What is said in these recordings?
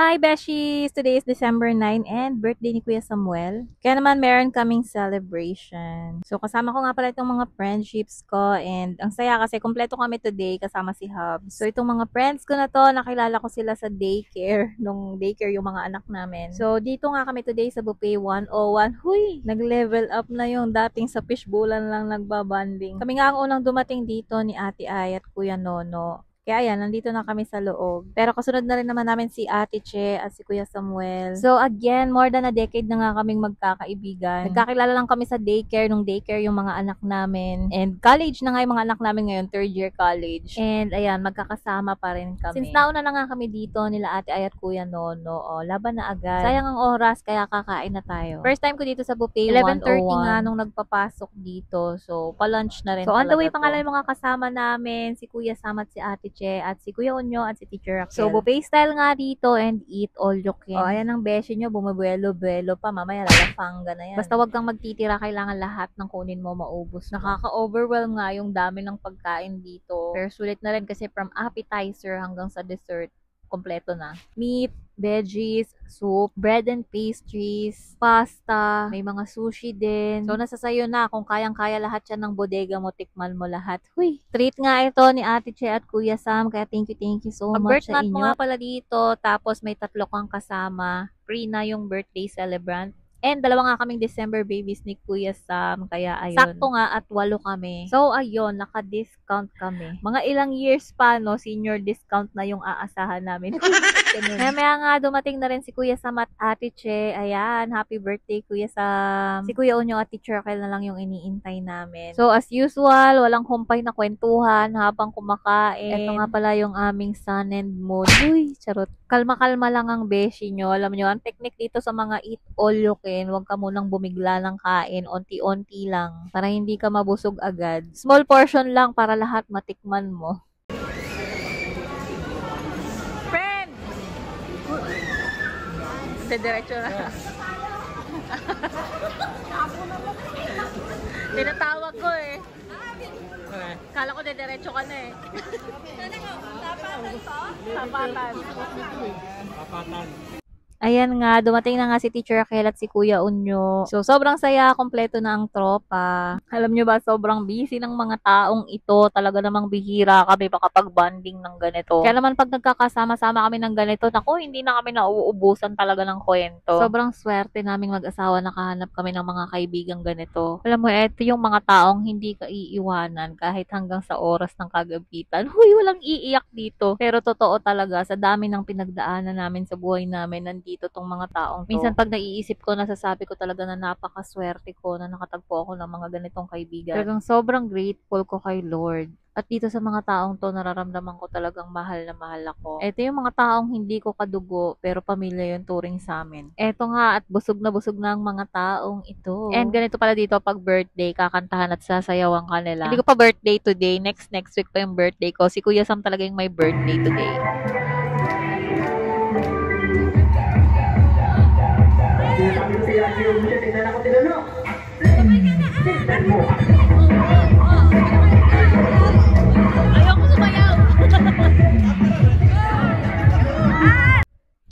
Hi, Beshies! Today is December 9 and birthday ni Kuya Samuel. Kaya naman meron kaming celebration. So, kasama ko nga pala itong mga friendships ko and ang saya kasi kompleto kami today kasama si Hubs. So, itong mga friends ko na to, nakilala ko sila sa daycare. Nung daycare yung mga anak namin. So, dito nga kami today sa Buffet 101. Huy! Nag-level up na yung dating sa fishbowlan lang nagbabanding. Kami nga ang unang dumating dito ni Ate Ay at Kuya Nono. Kaya ayan, nandito na kami sa loob. Pero kasunod na rin naman namin si Ate Che at si Kuya Samuel. So again, more than a decade na nga kaming magkakaibigan. Nagkakilala lang kami sa daycare, nung daycare yung mga anak namin. And college na nga yung mga anak namin ngayon, third year college. And ayan, magkakasama pa rin kami. Since nauna na nga kami dito, nila Ate Ay at Kuya Nono, laban na agad. Sayang ang oras, kaya kakain na tayo. First time ko dito sa Buffet 11:30 nga nung nagpapasok dito. So, pa-lunch na rin. So, on the way pa nga lang yung mga kasama namin, si Kuya Sam at si Ate Che, at si Kuya Unyo at si Teacher Raquel. So, buffet style nga dito and eat all you can. Ayan ang beshi nyo, bumubuelo-buelo pa. Mamaya lalafanga na yan. Basta wag kang magtitira, kailangan lahat ng kunin mo maubos. Nakaka-overwhelm nga yung dami ng pagkain dito. Pero sulit na rin kasi from appetizer hanggang sa dessert, kompleto na. Meat, veggies, soup, bread and pastries, pasta, may mga sushi din. So, nasa sayo na kung kayang-kaya lahat yan ng bodega mo, tikman mo lahat. Huy! Treat nga ito ni Ate Che at Kuya Sam, kaya thank you so much sa inyo. Mo nga pala dito, tapos may 3 kang kasama. Free na yung birthday celebrant. And dalawa nga kaming December babies ni Kuya Sam, kaya ayun. Sakto nga at 8 kami. So ayun, naka-discount kami. Mga ilang years pa, no, senior discount na yung aasahan namin. Maya nga dumating na rin si Kuya Sam at Ate Che. Ayan, happy birthday Kuya Sam. Si Kuya Unyo at Teacher Raquel na lang yung iniintay namin. So as usual, walang humpay na kwentuhan habang kumakain. Ito nga pala yung aming sun and moon. Uy, charot. Kalma-kalma lang ang beshi nyo. Alam nyo, ang technique dito sa mga eat all you can, huwag ka munang bumigla ng kain, onti-onti lang, para hindi ka mabusog agad. Small portion lang para lahat matikman mo. Friend! Diretso na. Tinatawag ko eh. Kala ko diretso ka na eh. Tapatan to? Tapatan. Tapatan. Ayan nga, dumating na nga si Teacher Raquel at si Kuya Unyo. So, sobrang saya, kompleto na ang tropa. Alam nyo ba, sobrang busy ng mga taong ito. Talaga namang bihira kami makapag-bonding ng ganito. Kaya naman pag nagkakasama-sama kami ng ganito, naku, hindi na kami nauubusan talaga ng kwento. Sobrang swerte naming mag-asawa, nakahanap kami ng mga kaibigang ganito. Alam mo, eto yung mga taong hindi ka iiwanan kahit hanggang sa oras ng kagabitan. Huy, walang iiyak dito. Pero totoo talaga, sa dami ng pinagdaanan namin sa buhay namin, dito tong mga taong to. Minsan pag naiisip ko, nasasabi ko talaga na napakaswerte ko na nakatagpo ako ng mga ganitong kaibigan. Talagang sobrang grateful ko kay Lord. At dito sa mga taong to, nararamdaman ko talagang mahal na mahal ako. Ito yung mga taong hindi ko kadugo, pero pamilya yung turing sa amin. Ito nga, at busog na ang mga taong ito. And ganito pala dito, pag birthday, kakantahan at sasayawan ka nila. Hindi ko pa birthday today, next week pa yung birthday ko. Si Kuya Sam talaga yung may birthday today. Ayoko sumayaw.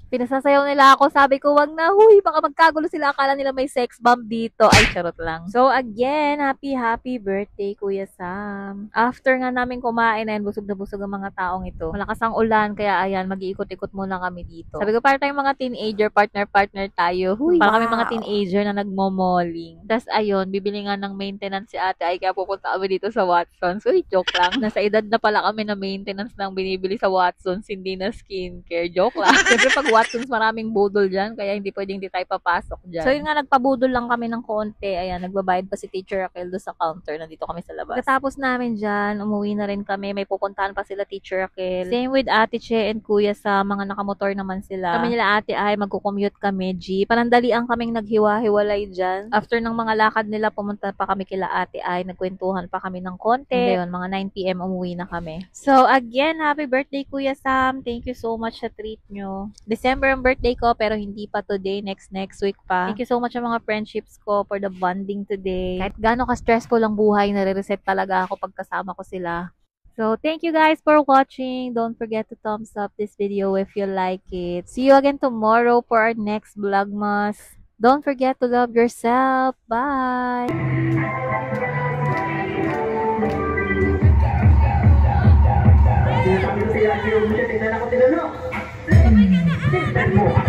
Pinasasayaw nila ako. Sabi ko, wag na. Huy, baka magkagulo sila. Akala nila may sex bomb dito. Ay, charot lang. So, again, happy birthday, Kuya Sam. After nga namin kumain, and busog na busog ang mga taong ito. Malakas ang ulan, kaya ayan, mag-iikot-ikot muna kami dito. Sabi ko, para tayong mga teenager, partner tayo. Huy, para kami mga teenager na nagmo-malling. Tapos, ayun, bibili nga ng maintenance si ate. Ay, kaya pupunta kami dito sa Watsons. Uy, joke lang. Nasa edad na pala kami na maintenance ng binibili sa Watsons, hindi na skincare. Joke lang. Siyempre, pag Watsons, maraming budol dyan, kaya hindi pwedeng di tayo papasok dyan. So, yun nga, nagpabudol lang kami ng konti. Ayan, nagbabayad pa si Teacher Raquel doon sa counter. Nandito kami sa labas. Katapos namin dyan, umuwi na rin kami. May pupuntahan pa sila Teacher Raquel. Same with Ate Che and Kuya sa mga nakamotor naman sila. Kami nila Ate Ay, magkukommute kami, jeep. Panandalian kaming naghiwa-hiwalay dyan. After ng mga lakad nila, pumunta pa kami kila Ate Ay. Nagkwentuhan pa kami ng konti. And ayun, mga 9 PM umuwi na kami. So, again, happy birthday, Kuya Sam. Thank you so much sa treat nyo. December ang birthday ko, pero hindi pa today, next week pa. Thank you so much sa mga friendships ko for the bonding today. Kahit gaano ka-stressful ang buhay, nare-reset talaga ako pagkasama ko sila. So, thank you guys for watching. Don't forget to thumbs up this video if you like it. See you again tomorrow for our next Vlogmas. Don't forget to love yourself. Bye! Sabi ko sa'yo, tingnan ako tinanong. Tingnan mo.